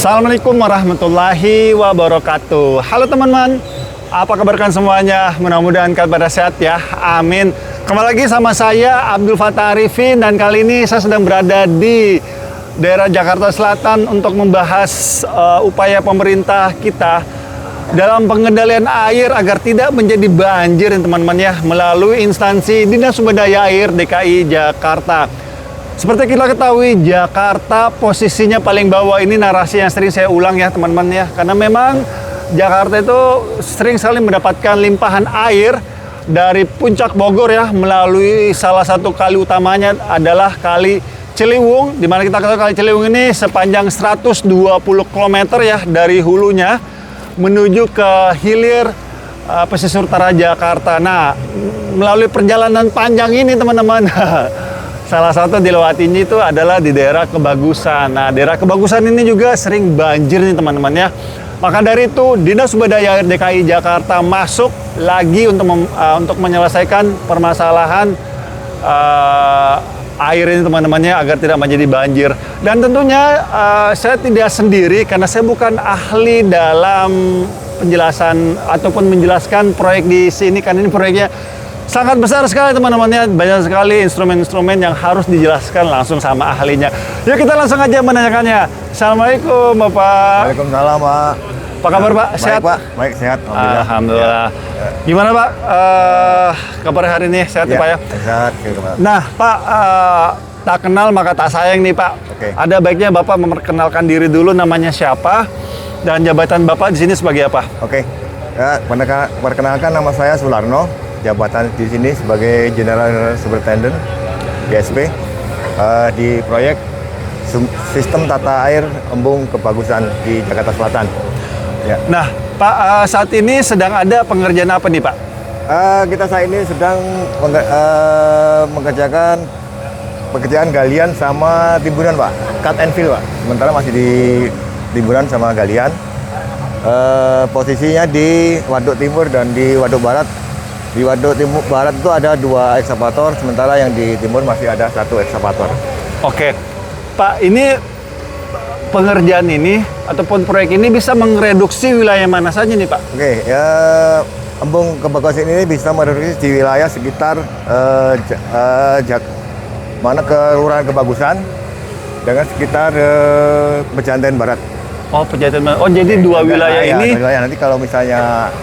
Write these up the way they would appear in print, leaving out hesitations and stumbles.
Assalamualaikum warahmatullahi wabarakatuh. Halo teman-teman, apa kabar kalian semuanya? Mudah-mudahan kalian pada sehat ya, amin. Kembali lagi sama saya Abdul Fattah Arifin, dan kali ini saya sedang berada di daerah Jakarta Selatan untuk membahas upaya pemerintah kita dalam pengendalian air agar tidak menjadi banjir teman-teman ya, melalui instansi Dinas Sumber Daya Air DKI Jakarta. Seperti kita ketahui, Jakarta posisinya paling bawah. Ini narasi yang sering saya ulang ya teman-teman ya, karena memang Jakarta itu sering sekali mendapatkan limpahan air dari puncak Bogor ya, melalui salah satu kali utamanya adalah Kali Ciliwung, di mana kita ketahui Kali Ciliwung ini sepanjang 120 km ya dari hulunya menuju ke hilir pesisir utara Jakarta. Nah, melalui perjalanan panjang ini teman-teman, salah satu dilewatinya itu adalah di daerah Kebagusan. Nah, daerah Kebagusan ini juga sering banjir nih teman-teman ya. Maka dari itu, Dinas Sumber Daya Air DKI Jakarta masuk lagi untuk menyelesaikan permasalahan air ini teman-teman ya, agar tidak menjadi banjir. Dan tentunya saya tidak sendiri, karena saya bukan ahli dalam penjelasan ataupun menjelaskan proyek di sini, karena ini proyeknya sangat besar sekali teman-teman ya, banyak sekali instrumen-instrumen yang harus dijelaskan langsung sama ahlinya. Yuk kita langsung aja menanyakannya. Assalamualaikum Bapak. Waalaikumsalam Pak. Apa kabar Pak? Sehat? Baik Pak, baik sehat. Alhamdulillah. Ya. Gimana Pak kabar hari ini? Sehat ya Pak ya? Sehat. Nah Pak, tak kenal maka tak sayang nih Pak. Oke. Ada baiknya Bapak memperkenalkan diri dulu, namanya siapa dan jabatan Bapak di sini sebagai apa? Oke. Ya, perkenalkan nama saya Sularno. Jabatan di sini sebagai General Superintendent GSP di proyek Sistem Tata Air Embung Kebagusan di Jakarta Selatan. Ya. Nah, Pak, saat ini sedang ada pengerjaan apa nih, Pak? Kita saat ini sedang mengerjakan pekerjaan galian sama timbunan, Pak. Cut and fill, Pak. Sementara masih di timbunan sama galian. Posisinya di Waduk Timur dan di Waduk Barat. Di Waduk Timur Barat itu ada 2 ekskavator, sementara yang di timur masih ada 1 ekskavator. Oke, Pak, ini pengerjaan ini ataupun proyek ini bisa mereduksi wilayah mana saja nih Pak? Oke, ya Embung Kebagusan ini bisa mereduksi di wilayah sekitar Kelurahan Kebagusan dengan sekitar Pejaten Barat. Oh, Pejaten Barat. Oh, jadi dua wilayah ini. Wilayah nanti kalau misalnya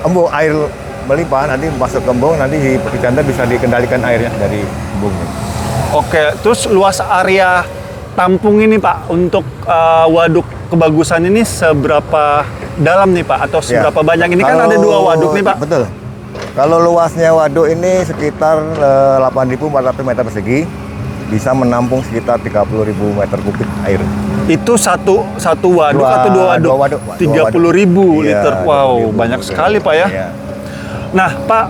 embung air melimpah nanti masuk ke embung, nanti di Pejaten bisa dikendalikan airnya dari embung. Oke, terus luas area tampung ini Pak untuk waduk Kebagusan ini seberapa dalam nih Pak, atau seberapa banyak? Ini kan ada 2 waduk nih Pak. Betul. Kalau luasnya waduk ini sekitar 8.400 meter persegi, bisa menampung sekitar 30.000 meter kubik air. Itu satu waduk atau 2 waduk? 30.000 liter. Wow, banyak sekali Pak ya. Iya. Nah Pak,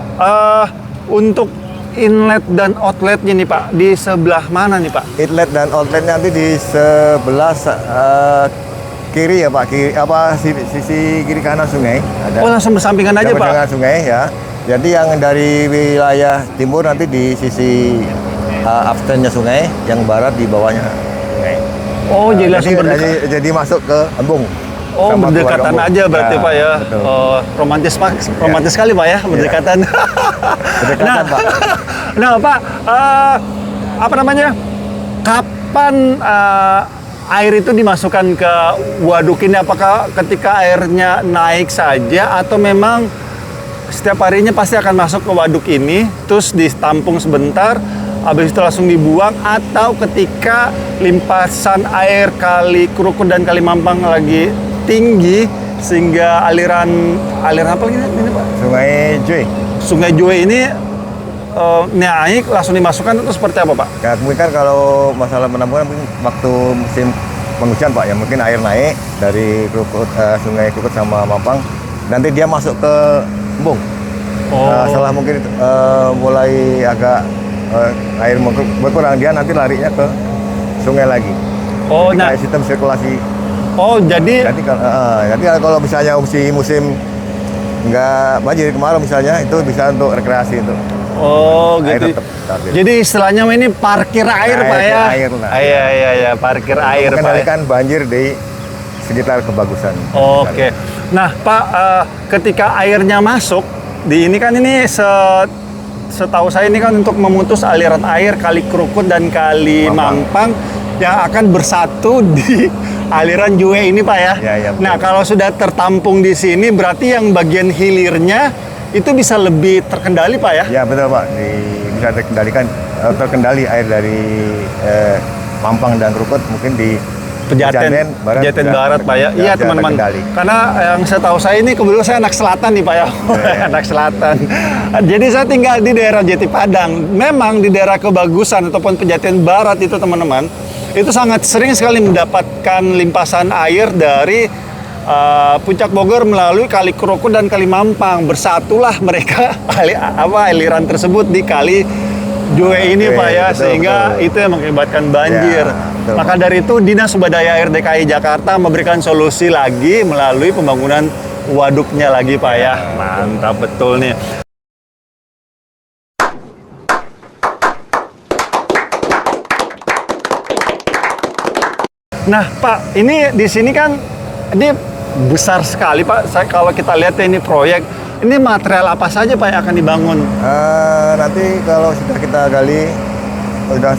untuk inlet dan outletnya nih Pak, di sebelah mana nih Pak? Inlet dan outletnya nanti di sebelah kiri ya Pak, sisi kiri kanan sungai. Ada. Oh, langsung bersampingan aja Pak? Bersampingan sungai ya. Jadi yang dari wilayah timur nanti di sisi absennya sungai, yang barat di bawahnya sungai. Oh, jadi langsung jadi masuk ke embung. Oh, berdekatan aja berarti ya, Pak ya. Romantis Pak, romantis sekali Pak ya, berdekatan. Berdekatan Pak. Nah Pak, apa namanya? Kapan air itu dimasukkan ke waduk ini? Apakah ketika airnya naik saja atau memang setiap harinya pasti akan masuk ke waduk ini, terus ditampung sebentar, habis itu langsung dibuang, atau ketika limpasan air Kali Krukut dan Kali Mampang lagi tinggi sehingga aliran apa ini Pak? Sungai Jue ini naik langsung dimasukkan, itu seperti apa Pak? Ya mungkin kalau masalah penampungan mungkin waktu musim penghujan Pak ya, mungkin air naik dari Sungai Krukut sama Mampang, nanti dia masuk ke embung. Setelah mungkin mulai agak air berkurang, dia nanti larinya ke sungai lagi. Oh, jadi nah sistem sirkulasi. Oh, jadi kalau misalnya musim nggak banjir kemarau misalnya, itu bisa untuk rekreasi itu. Oh, Air gitu. tetap stabil. Jadi istilahnya ini parkir air, Pak ya? Air lah. Iya, parkir air, Pak. Mengendalikan bandir di sekitar kebagusan. Oke. Nah, Pak, ketika airnya masuk di ini kan ini setahu saya ini kan untuk memutus aliran air Kali Krukut dan Kali Mampang yang akan bersatu di aliran Juwe ini, Pak ya. Ya, betul. Nah, kalau sudah tertampung di sini berarti yang bagian hilirnya itu bisa lebih terkendali, Pak ya? Ya betul Pak, bisa terkendalikan, terkendali air dari Mampang dan Krukut mungkin di Pejaten Barat, Pak ya. Iya teman-teman. Karena yang saya tahu saya ini kebetulan saya anak selatan nih, Pak ya. Anak selatan. Jadi saya tinggal di daerah Jati Padang. Memang di daerah Kebagusan ataupun Pejaten Barat itu teman-teman, itu sangat sering sekali mendapatkan limpasan air dari Puncak Bogor melalui Kali Krukut dan Kali Mampang. Bersatulah mereka aliran tersebut di Kali Juwe ini, Pak ya, sehingga itu yang mengakibatkan banjir. Betul. Maka dari itu Dinas Sumber Daya Air DKI Jakarta memberikan solusi lagi melalui pembangunan waduknya lagi, Pak ya. Mantap betul nih. Nah, Pak, ini di sini kan ini besar sekali, Pak. Kalau kita lihat ini proyek, ini material apa saja, Pak, yang akan dibangun? Nanti kalau sudah kita gali, sudah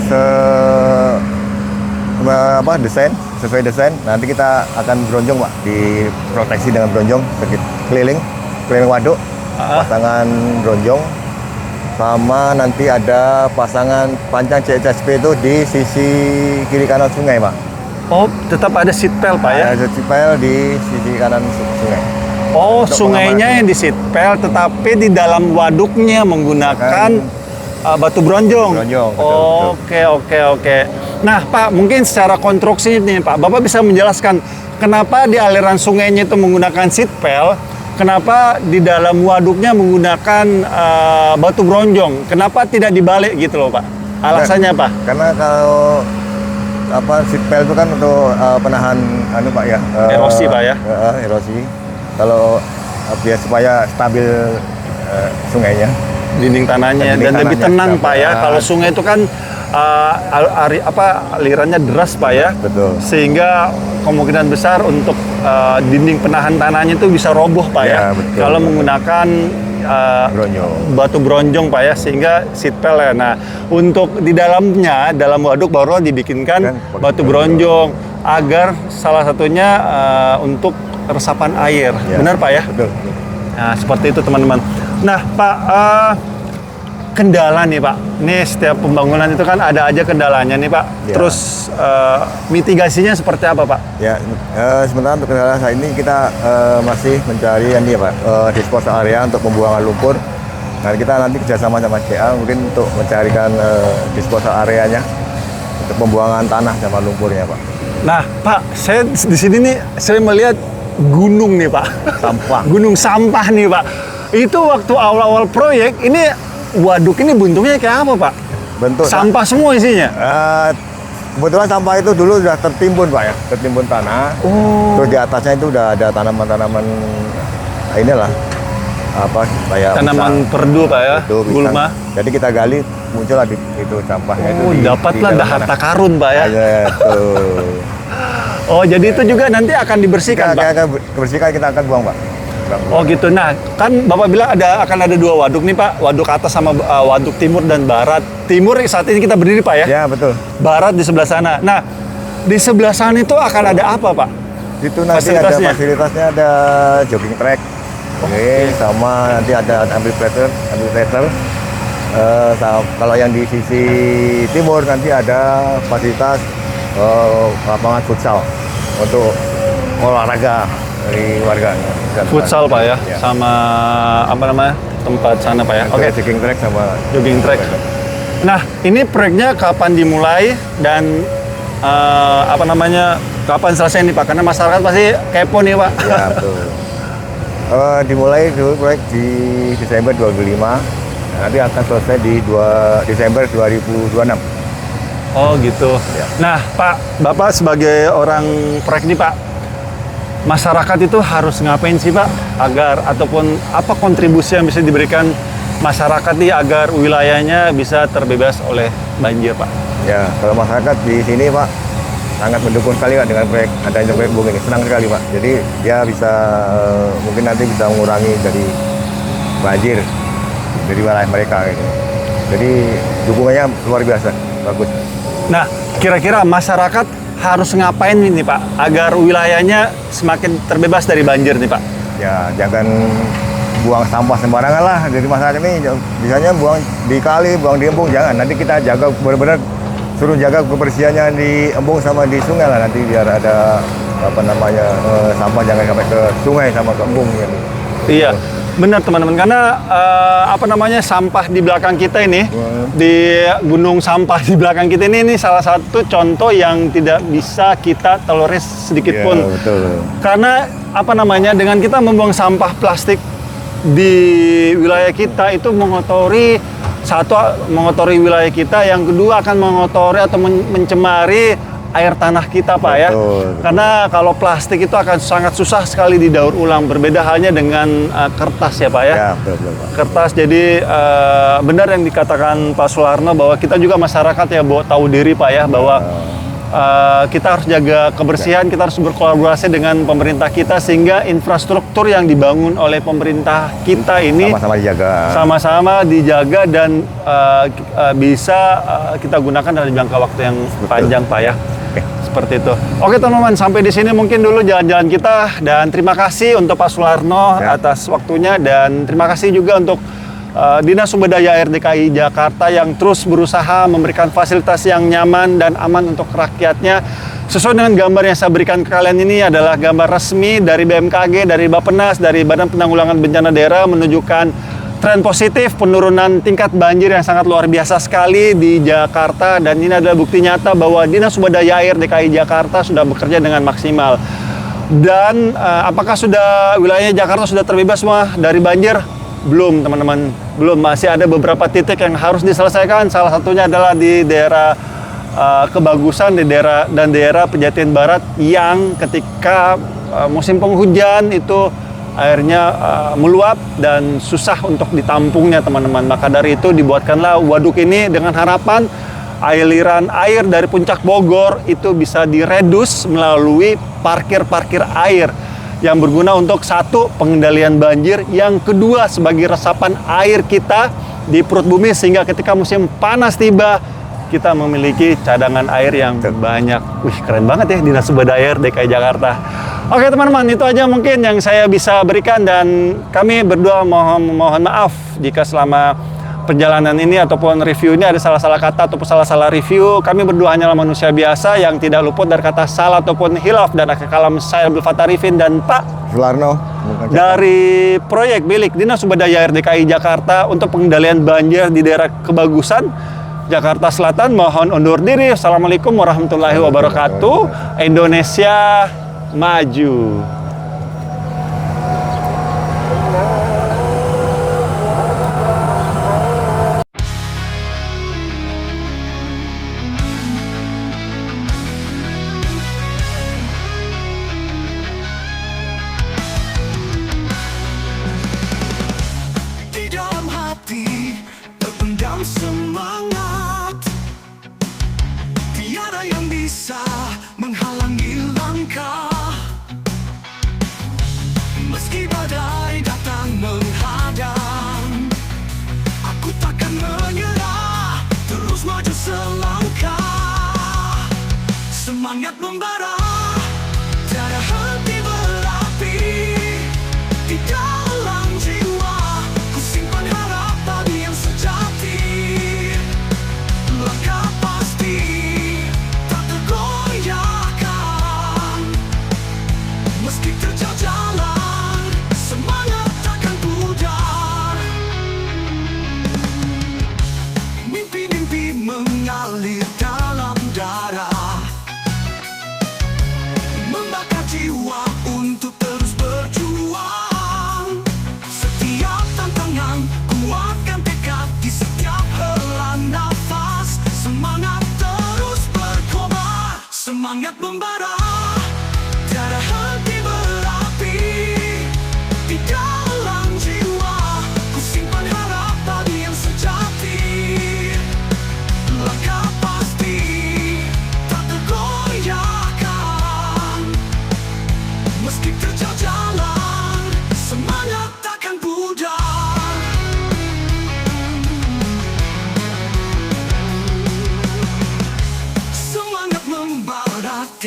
sesuai desain, nanti kita akan bronjong, Pak, diproteksi dengan bronjong keliling waduk, pasangan bronjong, sama nanti ada pasangan pancang CHSP itu di sisi kiri kanan sungai, Pak. Oh, tetap ada seatbelt, Pak ya? Ada seatbelt di sisi kanan sungai. Oh, sungainya yang di seatbelt, tetapi di dalam waduknya menggunakan batu bronjong. Oke. Nah, Pak, mungkin secara konstruksi nih, Pak, Bapak bisa menjelaskan kenapa di aliran sungainya itu menggunakan seatbelt, kenapa di dalam waduknya menggunakan batu bronjong, kenapa tidak dibalik gitu loh, Pak? Alasannya apa? Karena kalau seatbelt itu kan untuk penahan Pak ya, erosi, Pak ya. Erosi. Kalau biar supaya stabil sungainya. Dinding tanahnya dan lebih tenang, Pak ya. Kalau sungai itu kan alirannya deras, Pak ya. Betul. Sehingga kemungkinan besar untuk dinding penahan tanahnya itu bisa roboh, Pak ya. Betul. Kalau menggunakan batu bronjong, Pak ya, sehingga seatbelt ya. Nah, untuk di dalamnya, dalam waduk baru dibikinkan batu bronjong agar salah satunya untuk resapan air. Benar, Pak ya? Betul. Nah, seperti itu teman-teman. Nah, Pak, kendala nih, Pak. Ini setiap pembangunan itu kan ada aja kendalanya nih, Pak. Ya. Terus mitigasinya seperti apa, Pak? Ya, sementara untuk kendala saat ini kita masih mencari Pak, disposal area untuk pembuangan lumpur. Nah, kita nanti kerjasama sama CA mungkin untuk mencarikan disposal areanya untuk pembuangan tanah sama lumpurnya, Pak. Nah, Pak, saya di sini nih saya melihat gunung nih, Pak. Sampah. Gunung sampah nih, Pak. Itu waktu awal-awal proyek ini waduk ini bentuknya kayak apa, Pak? Bentuk sampah semua isinya. Kebetulan sampah itu dulu sudah tertimbun, Pak ya, tertimbun tanah. Terus di atasnya itu udah ada tanaman-tanaman inilah kayak tanaman perdu, Pak ya, gulma. Jadi kita gali muncullah itu sampahnya. Dapatlah harta karun, Pak ya. Tuh. Oh, jadi itu juga nanti akan dibersihkan, Pak? Kebersihan kita akan buang, Pak. Oh gitu. Nah, kan Bapak bilang akan ada dua waduk nih, Pak. Waduk atas sama waduk timur dan barat. Timur saat ini kita berdiri, Pak ya? Ya, betul. Barat di sebelah sana. Nah, di sebelah sana itu akan ada apa, Pak? Itu nanti ada fasilitasnya, ada jogging track. Oke, sama nanti ada amphitheater. Kalau yang di sisi timur nanti ada fasilitas lapangan futsal untuk olahraga dari warga. Futsal, Pak ya, sama tempat sana, Pak ya. Oke. Jogging track sama jogging track. Nah, ini proyeknya kapan dimulai dan kapan selesai nih, Pak? Karena masyarakat pasti kepo nih, Pak. Ya, betul. Dimulai dulu proyek di Desember 2005. Nanti akan selesai di Desember 2026. Oh gitu. Ya. Nah, Pak, Bapak sebagai orang proyek nih, Pak, masyarakat itu harus ngapain sih, Pak, agar ataupun apa kontribusi yang bisa diberikan masyarakat nih agar wilayahnya bisa terbebas oleh banjir, Pak? Ya, kalau masyarakat di sini Pak sangat mendukung sekali Pak dengan adanya proyek Embung ini. Senang sekali Pak. Jadi dia bisa mungkin nanti bisa mengurangi dari banjir dari wilayah mereka gitu. Jadi dukungannya luar biasa, bagus. Nah, kira-kira masyarakat harus ngapain ini Pak agar wilayahnya semakin terbebas dari banjir nih Pak? Ya, jangan buang sampah sembarangan lah dari masyarakat ini. Misalnya buang di kali, buang di embung, jangan. Nanti kita jaga benar-benar suruh jaga kebersihannya di embung sama di sungai lah, nanti biar ada sampah jangan sampai ke sungai sama ke embung gitu. Iya, benar teman-teman, karena sampah di belakang kita ini, di gunung sampah di belakang kita ini salah satu contoh yang tidak bisa kita tolerir sedikit pun. Betul. Karena dengan kita membuang sampah plastik di wilayah kita itu mengotori wilayah kita, yang kedua akan mengotori atau mencemari air tanah kita Pak ya. Betul. Karena kalau plastik itu akan sangat susah sekali didaur ulang, berbeda halnya dengan kertas ya Pak ya. Ya, betul Pak. Kertas, jadi benar yang dikatakan Pak Sularno bahwa kita juga masyarakat ya tahu diri Pak ya, bahwa kita harus jaga kebersihan, kita harus berkolaborasi dengan pemerintah kita sehingga infrastruktur yang dibangun oleh pemerintah kita ini sama-sama dijaga dan bisa kita gunakan dalam jangka waktu yang panjang Pak ya. Seperti itu. Oke teman-teman, sampai di sini mungkin dulu jalan-jalan kita, dan terima kasih untuk Pak Sularno atas waktunya, dan terima kasih juga untuk Dinas Sumber Daya Air DKI Jakarta yang terus berusaha memberikan fasilitas yang nyaman dan aman untuk rakyatnya. Sesuai dengan gambar yang saya berikan ke kalian ini adalah gambar resmi dari BMKG, dari Bappenas, dari Badan Penanggulangan Bencana Daerah, menunjukkan tren positif penurunan tingkat banjir yang sangat luar biasa sekali di Jakarta, dan ini adalah bukti nyata bahwa Dinas Sumber Daya Air DKI Jakarta sudah bekerja dengan maksimal. Dan apakah wilayahnya Jakarta sudah terbebas semua dari banjir? Belum teman-teman, belum. Masih ada beberapa titik yang harus diselesaikan. Salah satunya adalah di daerah Kebagusan, di daerah Pejaten Barat, yang ketika musim penghujan itu airnya meluap dan susah untuk ditampungnya teman-teman. Maka dari itu dibuatkanlah waduk ini dengan harapan aliran air dari puncak Bogor itu bisa diredus melalui parkir air yang berguna untuk satu, pengendalian banjir, yang kedua sebagai resapan air kita di perut bumi sehingga ketika musim panas tiba kita memiliki cadangan air yang banyak. Wih, keren banget ya Dinas Sumber Daya Air DKI Jakarta. Oke teman-teman, itu aja mungkin yang saya bisa berikan, dan kami berdua mohon maaf jika selama perjalanan ini ataupun review ini ada salah-salah kata ataupun salah-salah review. Kami berdua hanyalah manusia biasa yang tidak luput dari kata salah ataupun hilaf, dan akhir kalam saya Abdul Fattah Arifin dan Pak Sularno dari proyek milik Dinas Sumber Daya Air DKI Jakarta untuk pengendalian banjir di daerah Kebagusan, Jakarta Selatan. Mohon undur diri. Assalamualaikum warahmatullahi wabarakatuh. Indonesia maju. Semangat, tiada yang bisa menghalangi langkah.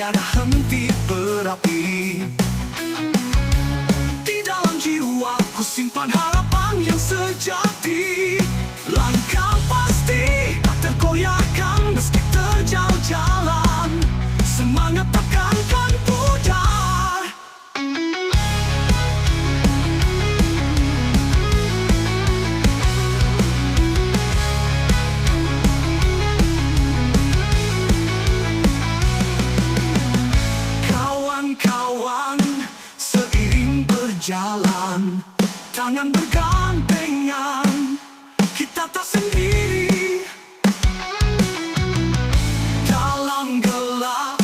tiada henti berapi. Di dalam jiwa ku simpan harapan yang sejati. Langkah pasti tak tergoyahkan meski terjal jalan. Semangat takkan pudar. Kawan-kawan, seiring berjalan, tangan bergandengan, kita tak sendiri. Dalam gelap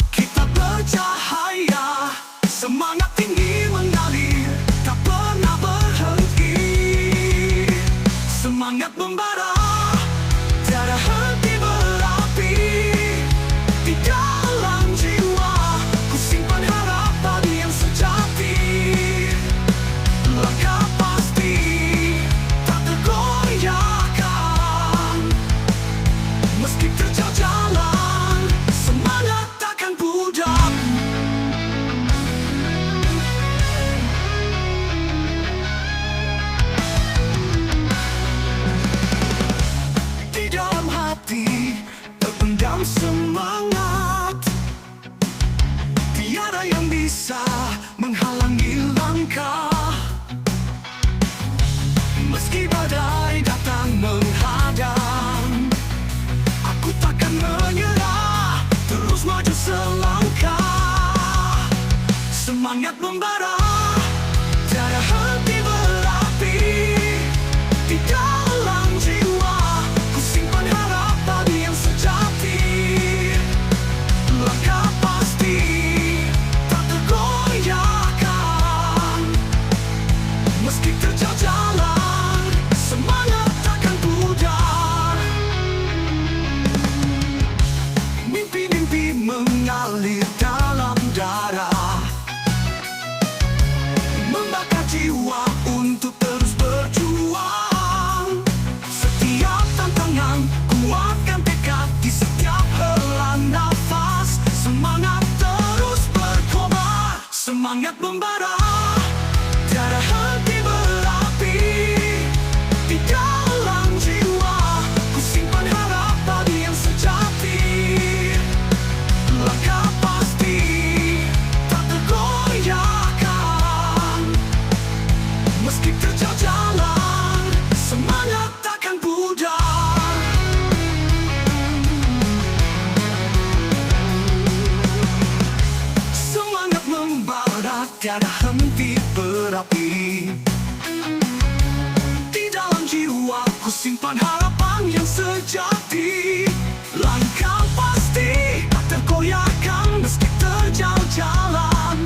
kita bercahaya, semangat tinggi mengalir, tak pernah berhenti. Semangat membara, tiada henti berapi. Di dalam jiwa ku simpan harapan yang sejati. Langkah pasti tak tergoyahkan meski terjal jalan. Semangat takkan pudar. Di dalam hati terpendam semangat, tiada yang bisa menghalangi langkah. Meski badai datang menghadang, aku takkan menyerah, terus maju selangkah. Semangat membara, tiada henti berapi. Di dalam jiwa ku simpan harapan yang sejati. Langkah pasti tak tergoyahkan meski terjal jalan. Semangat takkan pudar. Mimpi-mimpi mengalir dalam darah, membakar jiwa untuk terus berjuang. Setiap tantangan kuatkan tekad di setiap hela nafas. Semangat terus berkobar, semangat membara, tiada henti berapi. Di dalam jiwa ku simpan harapan yang sejati. Langkah pasti tak tergoyahkan meski terjal jalan. Semangat takkan pudar. Semangat membara, tiada henti berapi. Di dalam jiwa ku simpan harapan yang sejati. Langkah pasti tak tergoyahkan meski terjal jalan.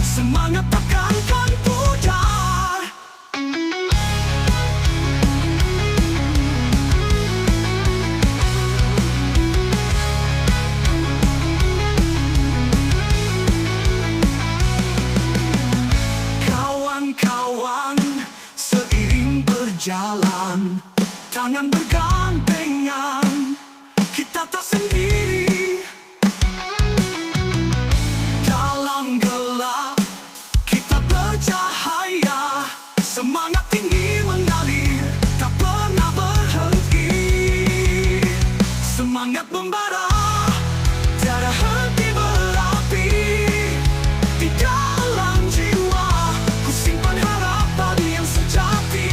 Semangat takkan pudar. Kawan-kawan, seiring berjalan, tangan bergandengan, kita tak sendiri. Dalam gelap kita bercahaya, semangat tinggi mengalir, tak pernah berhenti. Semangat membara, tiada henti berapi. Di dalam jiwa ku simpan harapan yang sejati.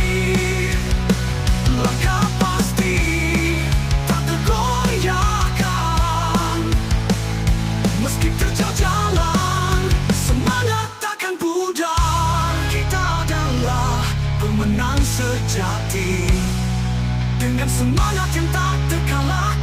Langkah pasti tak tergoyahkan meski terjal jalan. Semangat takkan pudar. Kita adalah pemenang sejati, dengan semangat yang tak terkalahkan.